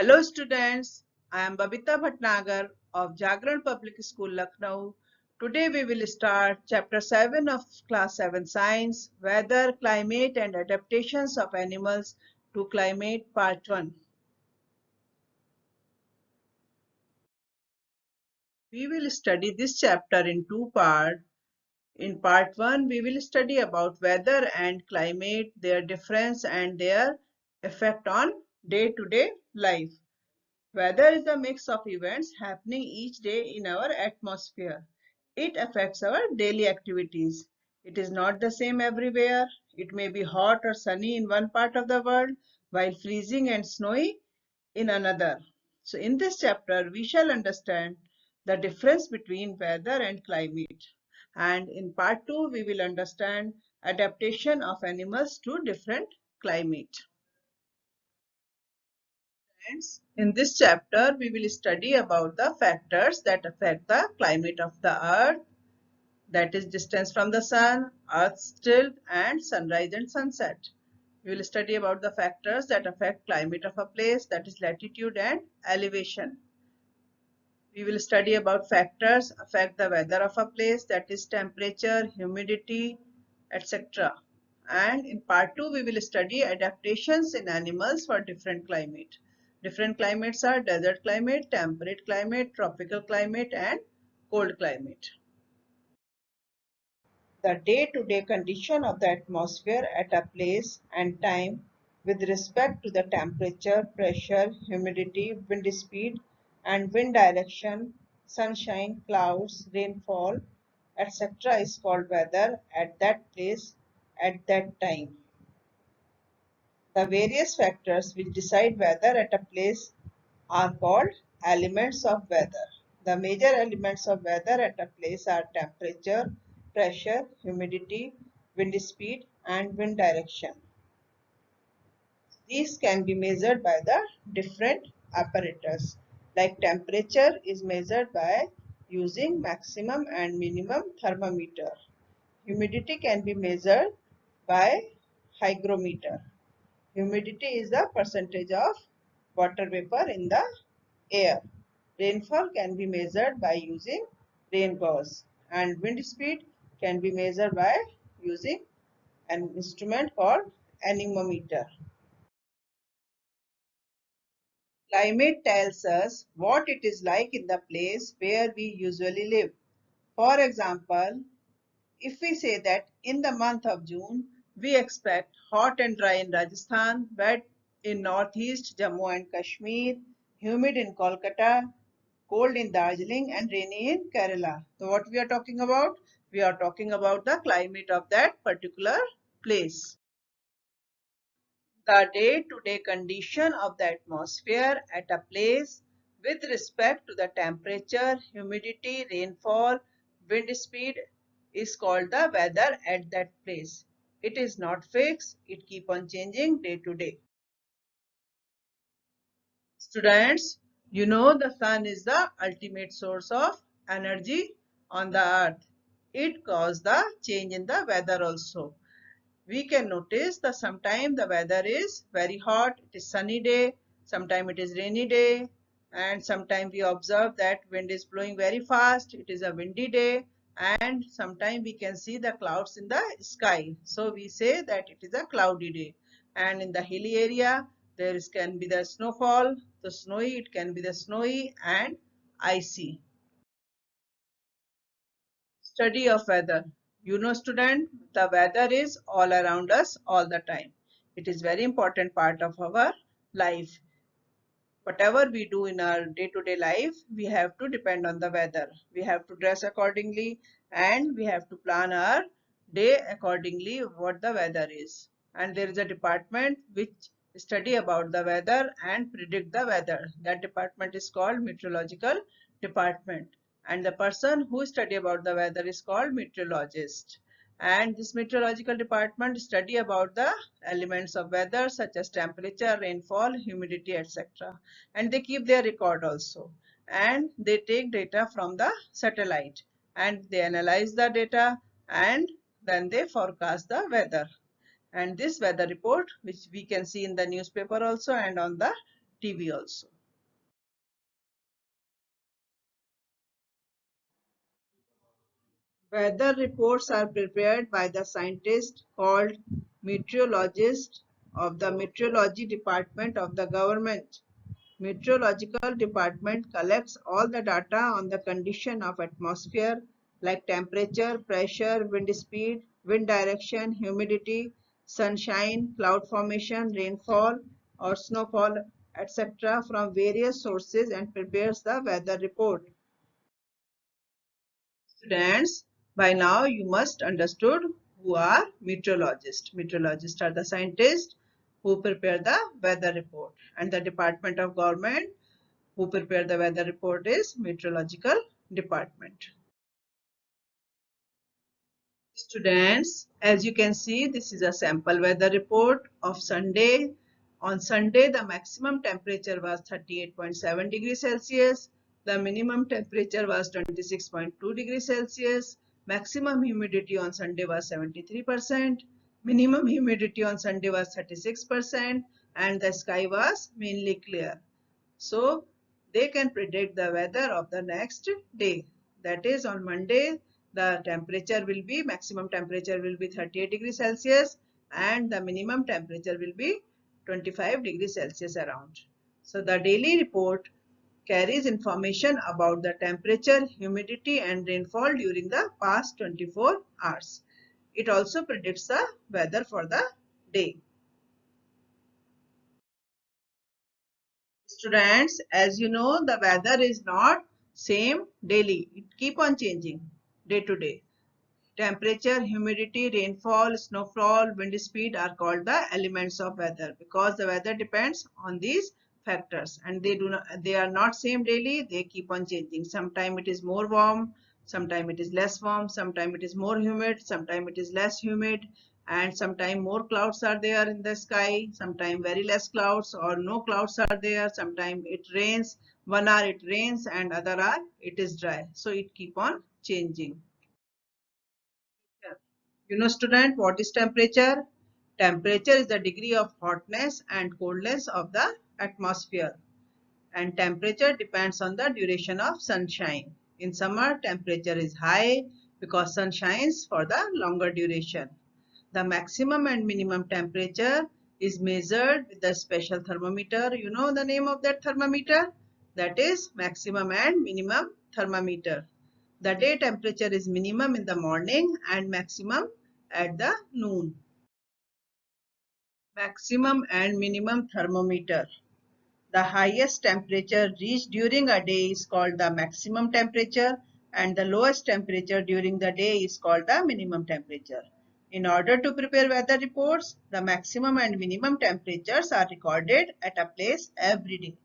Hello students, I am Babita Bhatnagar of Jagran Public School, Lucknow. Today we will start chapter 7 of class 7 science, weather, climate and adaptations of animals to climate part 1. We will study this chapter in two parts. In part 1 we will study about weather and climate, their difference and their effect on day-to-day life. Weather is a mix of events happening each day in our atmosphere. It affects our daily activities. It is not the same everywhere. It may be hot or sunny in one part of the world while freezing and snowy in another. So in this chapter, we shall understand the difference between weather and climate. And in part 2, we will understand adaptation of animals to different climate. Friends, in this chapter, we will study about the factors that affect the climate of the earth, that is distance from the sun, earth's tilt, and sunrise and sunset. We will study about the factors that affect climate of a place, that is latitude and elevation. We will study about factors affect the weather of a place, that is temperature, humidity, etc. And in part 2, we will study adaptations in animals for different climate. Different climates are desert climate, temperate climate, tropical climate, and cold climate. The day-to-day condition of the atmosphere at a place and time with respect to the temperature, pressure, humidity, wind speed and wind direction, sunshine, clouds, rainfall, etc. is called weather at that place at that time. The various factors which decide weather at a place are called elements of weather. The major elements of weather at a place are temperature, pressure, humidity, wind speed, and wind direction. These can be measured by the different apparatus. Like temperature is measured by using maximum and minimum thermometer. Humidity can be measured by hygrometer. Humidity is the percentage of water vapor in the air. Rainfall can be measured by using rain gauge, and wind speed can be measured by using an instrument called anemometer. Climate tells us what it is like in the place where we usually live. For example, if we say that in the month of June, we expect hot and dry in Rajasthan, wet in northeast Jammu and Kashmir, humid in Kolkata, cold in Darjeeling and rainy in Kerala. So what we are talking about? We are talking about the climate of that particular place. The day-to-day condition of the atmosphere at a place with respect to the temperature, humidity, rainfall, wind speed is called the weather at that place. It is not fixed, it keeps on changing day to day. Students, you know the sun is the ultimate source of energy on the earth. It causes the change in the weather also. We can notice that sometimes the weather is very hot, it is sunny day, sometimes it is rainy day, and sometimes we observe that wind is blowing very fast, it is a windy day, and sometimes we can see the clouds in the sky. So we say that it is a cloudy day. And in the hilly area, can be the snowfall, the snowy, it can be the snowy and icy. Study of weather. You know student, the weather is all around us all the time. It is very important part of our life. Whatever we do in our day-to-day life, we have to depend on the weather. We have to dress accordingly and we have to plan our day accordingly what the weather is. And there is a department which study about the weather and predict the weather. That department is called meteorological department. And the person who study about the weather is called meteorologist. And this meteorological department study about the elements of weather such as temperature, rainfall, humidity, etc. And they keep their record also. And they take data from the satellite and they analyze the data and then they forecast the weather. And this weather report, which we can see in the newspaper also and on the TV also. Weather reports are prepared by the scientist called meteorologist of the meteorology department of the government. Meteorological department collects all the data on the condition of atmosphere like temperature, pressure, wind speed, wind direction, humidity, sunshine, cloud formation, rainfall or snowfall, etc. from various sources and prepares the weather report. Students, by now you must understood who are meteorologists. Meteorologists are the scientists who prepare the weather report, and the department of government who prepare the weather report is meteorological department. Students, as you can see, this is a sample weather report of Sunday. On Sunday, the maximum temperature was 38.7 degrees Celsius. The minimum temperature was 26.2 degrees Celsius. Maximum humidity on Sunday was 73%. Minimum humidity on Sunday was 36%. And the sky was mainly clear. So they can predict the weather of the next day. That is on Monday, the temperature will be, maximum temperature will be 38 degrees Celsius and the minimum temperature will be 25 degrees Celsius around. So the daily report carries information about the temperature, humidity and rainfall during the past 24 hours. It also predicts the weather for the day. Students, as you know, the weather is not same daily. It keep on changing day to day. Temperature, humidity, rainfall, snowfall, wind speed are called the elements of weather because the weather depends on these factors and they are not same daily. They keep on changing. Sometime it is more warm, sometime it is less warm, sometime it is more humid, sometime it is less humid, and sometime more clouds are there in the sky, sometime very less clouds or no clouds are there, sometime it rains, 1 hour it rains and other hour it is dry. So it keep on changing. You know, student, what is temperature? Temperature is the degree of hotness and coldness of the atmosphere. And temperature depends on the duration of sunshine. In summer, temperature is high because sun shines for the longer duration. The maximum and minimum temperature is measured with the special thermometer. You know the name of that thermometer? That is maximum and minimum thermometer. The day temperature is minimum in the morning and maximum at the noon. Maximum and minimum thermometer. The highest temperature reached during a day is called the maximum temperature and the lowest temperature during the day is called the minimum temperature. In order to prepare weather reports, the maximum and minimum temperatures are recorded at a place every day.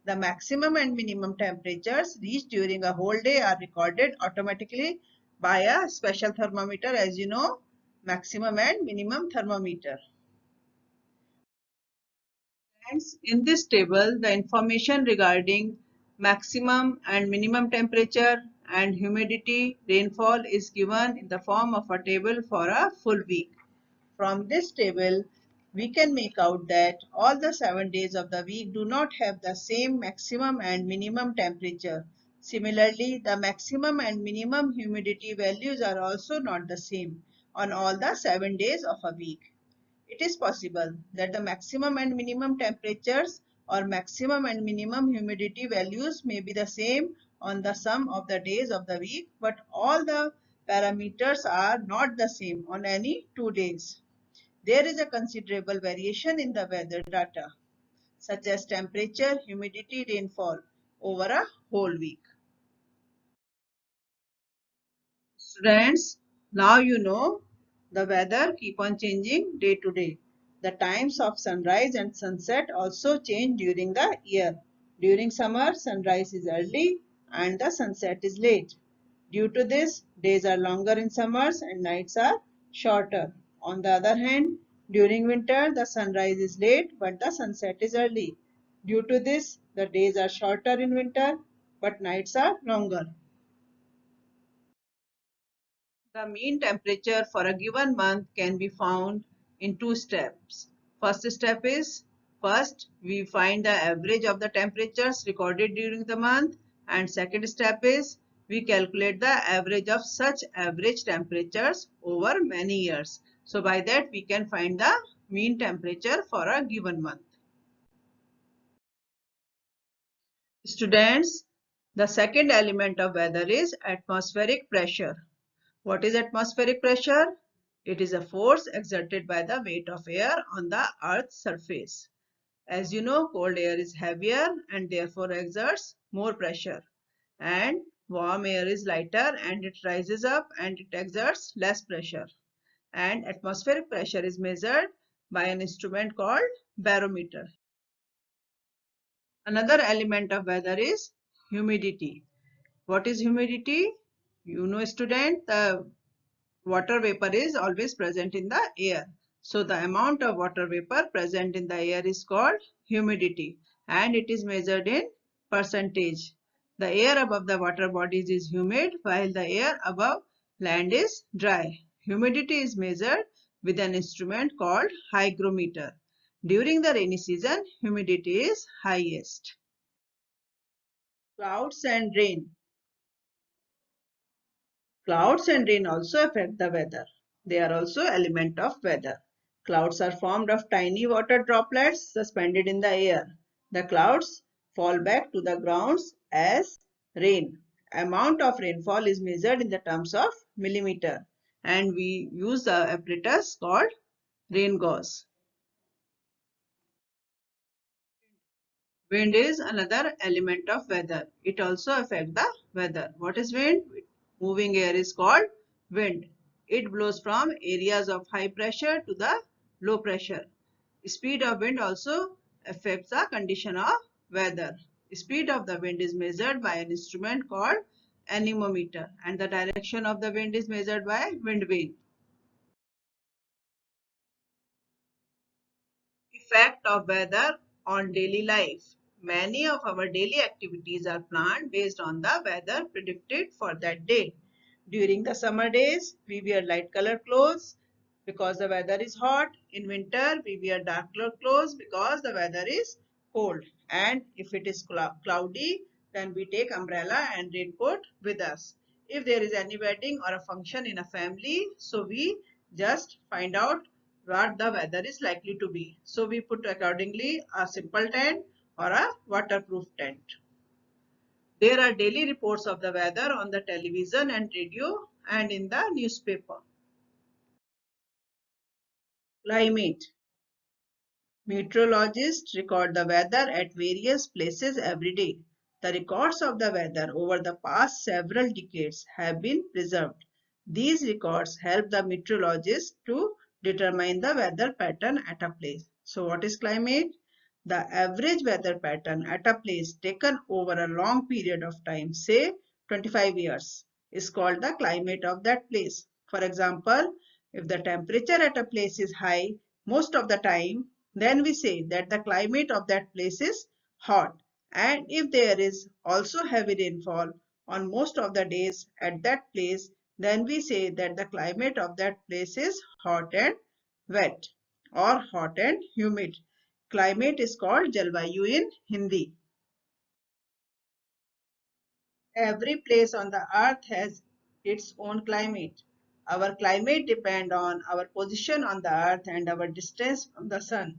The maximum and minimum temperatures reached during a whole day are recorded automatically by a special thermometer, as you know, maximum and minimum thermometer. Hence, in this table, the information regarding maximum and minimum temperature and humidity, rainfall is given in the form of a table for a full week. From this table, we can make out that all the 7 days of the week do not have the same maximum and minimum temperature. Similarly, the maximum and minimum humidity values are also not the same on all the 7 days of a week. It is possible that the maximum and minimum temperatures or maximum and minimum humidity values may be the same on the sum of the days of the week, but all the parameters are not the same on any 2 days. There is a considerable variation in the weather data, such as temperature, humidity, rainfall over a whole week. Students, now you know the weather keep on changing day to day. The times of sunrise and sunset also change during the year. During summer, sunrise is early and the sunset is late. Due to this, days are longer in summers and nights are shorter. On the other hand, during winter, the sunrise is late but the sunset is early. Due to this, the days are shorter in winter but nights are longer. The mean temperature for a given month can be found in two steps. First step is first we find the average of the temperatures recorded during the month, and second step is we calculate the average of such average temperatures over many years. So by that we can find the mean temperature for a given month. Students, the second element of weather is atmospheric pressure. What is atmospheric pressure? It is a force exerted by the weight of air on the Earth's surface. As you know, cold air is heavier and therefore exerts more pressure. And warm air is lighter and it rises up and it exerts less pressure. And atmospheric pressure is measured by an instrument called barometer. Another element of weather is humidity. What is humidity? You know, student, the water vapor is always present in the air. So the amount of water vapor present in the air is called humidity and it is measured in percentage. The air above the water bodies is humid while the air above land is dry. Humidity is measured with an instrument called hygrometer. During the rainy season, humidity is highest. Clouds and rain. Clouds and rain also affect the weather. They are also element of weather. Clouds are formed of tiny water droplets suspended in the air. The clouds fall back to the ground as rain. Amount of rainfall is measured in the terms of millimeter and we use the apparatus called rain gauge. Wind is another element of weather. It also affects the weather. What is wind? Moving air is called wind. It blows from areas of high pressure to the low pressure. Speed of wind also affects the condition of weather. Speed of the wind is measured by an instrument called anemometer and the direction of the wind is measured by wind vane. Effect of weather on daily life. Many of our daily activities are planned based on the weather predicted for that day. During the summer days, we wear light colored clothes because the weather is hot. In winter, we wear dark colored clothes because the weather is cold. And if it is cloudy, then we take umbrella and raincoat with us. If there is any wedding or a function in a family, so we just find out what the weather is likely to be. So we put accordingly a simple tent or a waterproof tent. There are daily reports of the weather on the television and radio and in the newspaper. Climate. Meteorologists record the weather at various places every day. The records of the weather over the past several decades have been preserved. These records help the meteorologists to determine the weather pattern at a place. So what is climate? The average weather pattern at a place taken over a long period of time, say 25 years, is called the climate of that place. For example, if the temperature at a place is high most of the time, then we say that the climate of that place is hot. And if there is also heavy rainfall on most of the days at that place, then we say that the climate of that place is hot and wet or hot and humid. Climate is called Jalvayu in Hindi. Every place on the earth has its own climate. Our climate depends on our position on the earth and our distance from the sun.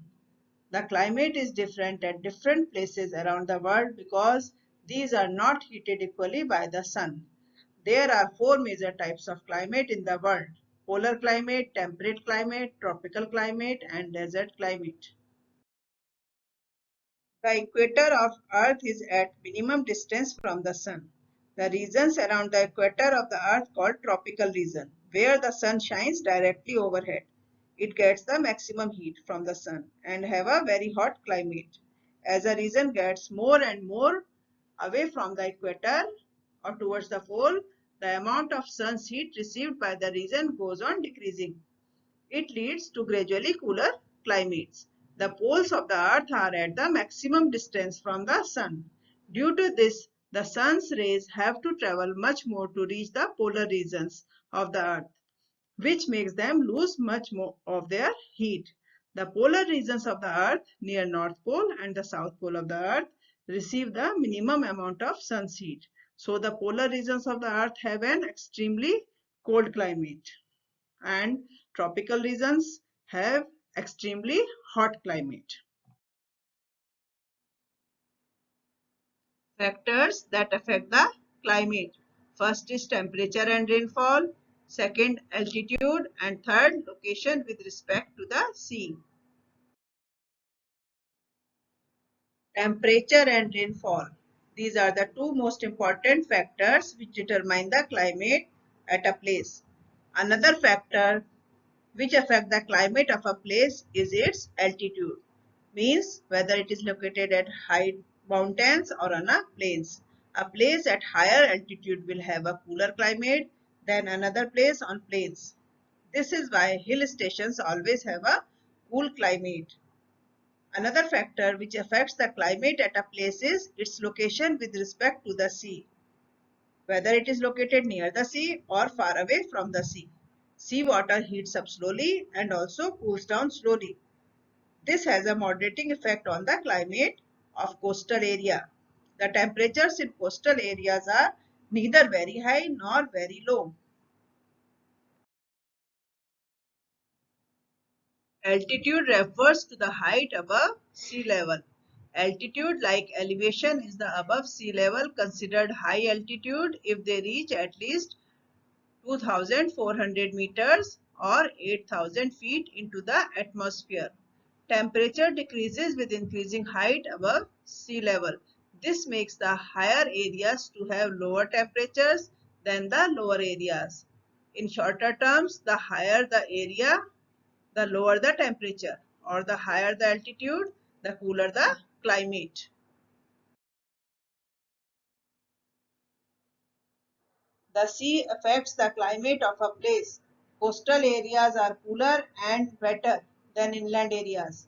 The climate is different at different places around the world because these are not heated equally by the sun. There are four major types of climate in the world: polar climate, temperate climate, tropical climate, and desert climate. The equator of Earth is at minimum distance from the sun. The regions around the equator of the Earth called tropical region, where the sun shines directly overhead. It gets the maximum heat from the sun and have a very hot climate. As a region gets more and more away from the equator or towards the pole, the amount of sun's heat received by the region goes on decreasing. It leads to gradually cooler climates. The poles of the earth are at the maximum distance from the sun. Due to this, the sun's rays have to travel much more to reach the polar regions of the earth, which makes them lose much more of their heat. The polar regions of the earth near North Pole and the South Pole of the earth receive the minimum amount of sun's heat. So the polar regions of the earth have an extremely cold climate and tropical regions have extremely hot climate. Factors that affect the climate. First is temperature and rainfall, second altitude, and third location with respect to the sea. Temperature and rainfall. These are the two most important factors which determine the climate at a place. Another factor which affect the climate of a place is its altitude. Means whether it is located at high mountains or on a plains. A place at higher altitude will have a cooler climate than another place on plains. This is why hill stations always have a cool climate. Another factor which affects the climate at a place is its location with respect to the sea, whether it is located near the sea or far away from the sea. Sea water heats up slowly and also cools down slowly. This has a moderating effect on the climate of coastal area. The temperatures in coastal areas are neither very high nor very low. Altitude refers to the height above sea level. Altitude, like elevation, is the above sea level considered high altitude if they reach at least 2,400 meters or 8,000 feet into the atmosphere. Temperature decreases with increasing height above sea level. This makes the higher areas to have lower temperatures than the lower areas. In shorter terms, the higher the area, the lower the temperature, or the higher the altitude, the cooler the climate. The sea affects the climate of a place. Coastal areas are cooler and wetter than inland areas.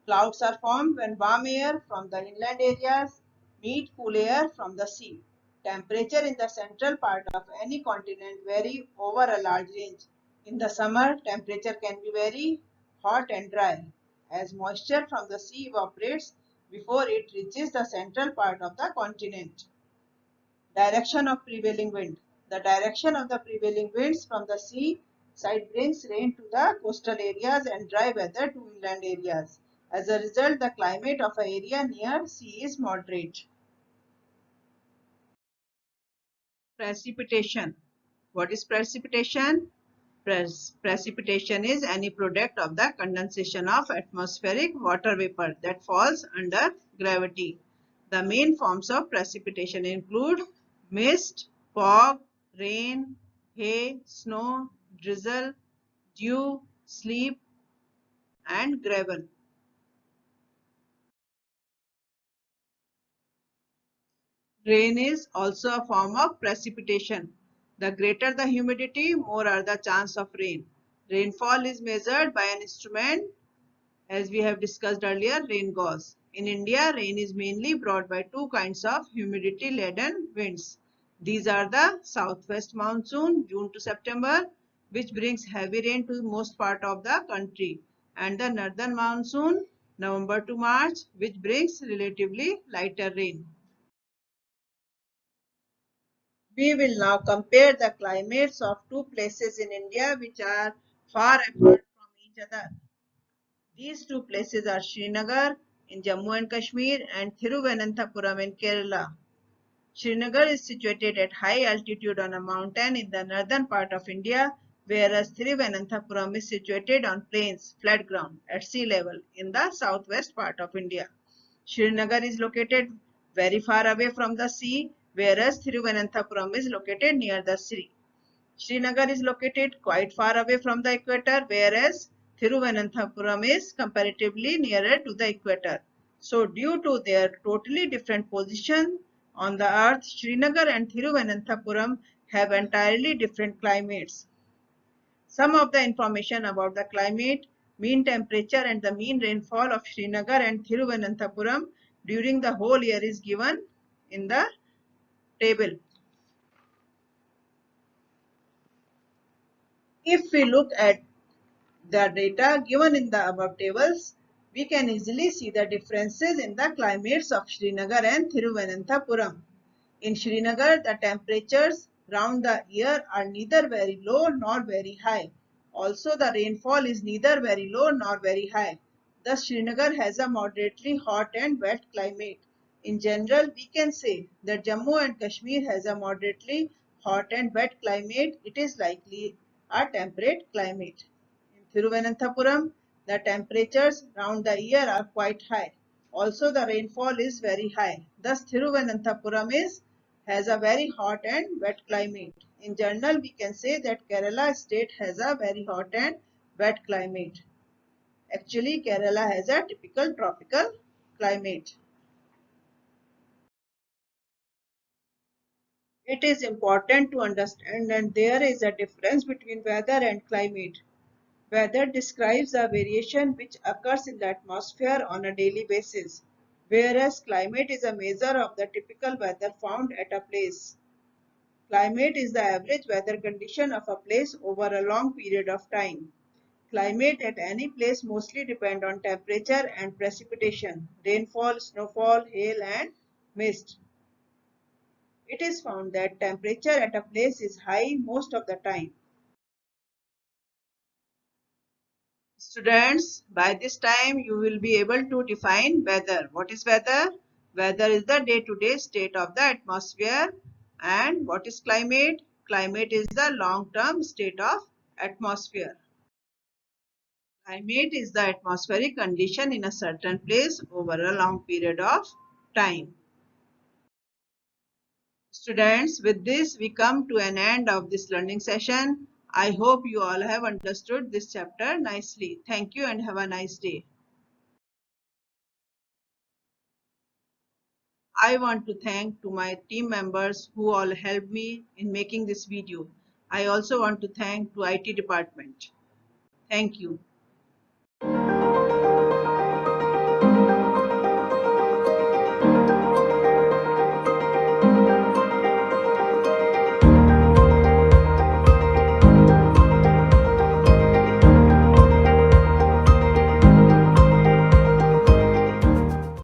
Clouds are formed when warm air from the inland areas meet cool air from the sea. Temperature in the central part of any continent vary over a large range. In the summer, temperature can be very hot and dry, as moisture from the sea evaporates before it reaches the central part of the continent. Direction of prevailing wind. The direction of the prevailing winds from the sea side brings rain to the coastal areas and dry weather to inland areas. As a result, the climate of an area near sea is moderate. Precipitation. What is precipitation? Precipitation is any product of the condensation of atmospheric water vapor that falls under gravity. The main forms of precipitation include mist, fog, rain, hail, snow, drizzle, dew, sleet, and gravel. Rain is also a form of precipitation. The greater the humidity, more are the chance of rain. Rainfall is measured by an instrument as we have discussed earlier, rain gauge. In India, rain is mainly brought by two kinds of humidity-laden winds. These are the southwest monsoon, June to September, which brings heavy rain to most part of the country, and the northern monsoon, November to March, which brings relatively lighter rain. We will now compare the climates of two places in India which are far apart from each other. These two places are Srinagar in Jammu and Kashmir and Thiruvananthapuram in Kerala. Srinagar is situated at high altitude on a mountain in the northern part of India, whereas Thiruvananthapuram is situated on plains, flat ground, at sea level in the southwest part of India. Srinagar is located very far away from the sea, whereas Thiruvananthapuram is located near the sea. Srinagar is located quite far away from the equator, whereas Thiruvananthapuram is comparatively nearer to the equator. So, due to their totally different position on the earth, Srinagar and Thiruvananthapuram have entirely different climates. Some of the information about the climate, mean temperature and the mean rainfall of Srinagar and Thiruvananthapuram during the whole year is given in the table. If we look at the data given in the above tables, we can easily see the differences in the climates of Srinagar and Thiruvananthapuram. In Srinagar, the temperatures round the year are neither very low nor very high. Also, the rainfall is neither very low nor very high. Thus, Srinagar has a moderately hot and wet climate. In general, we can say that Jammu and Kashmir has a moderately hot and wet climate. It is likely a temperate climate. In Thiruvananthapuram, the temperatures round the year are quite high. Also, the rainfall is very high. Thus, Thiruvananthapuram has a very hot and wet climate. In general, we can say that Kerala state has a very hot and wet climate. Actually, Kerala has a typical tropical climate. It is important to understand that there is a difference between weather and climate. Weather describes the variation which occurs in the atmosphere on a daily basis, whereas climate is a measure of the typical weather found at a place. Climate is the average weather condition of a place over a long period of time. Climate at any place mostly depend on temperature and precipitation, rainfall, snowfall, hail and mist. It is found that temperature at a place is high most of the time. Students, by this time you will be able to define weather. What is weather? Weather is the day-to-day state of the atmosphere. And what is climate? Climate is the long-term state of atmosphere. Climate is the atmospheric condition in a certain place over a long period of time. Students, with this we come to an end of this learning session. I hope you all have understood this chapter nicely. Thank you and have a nice day. I want to thank to my team members who all helped me in making this video. I also want to thank to IT department. Thank you.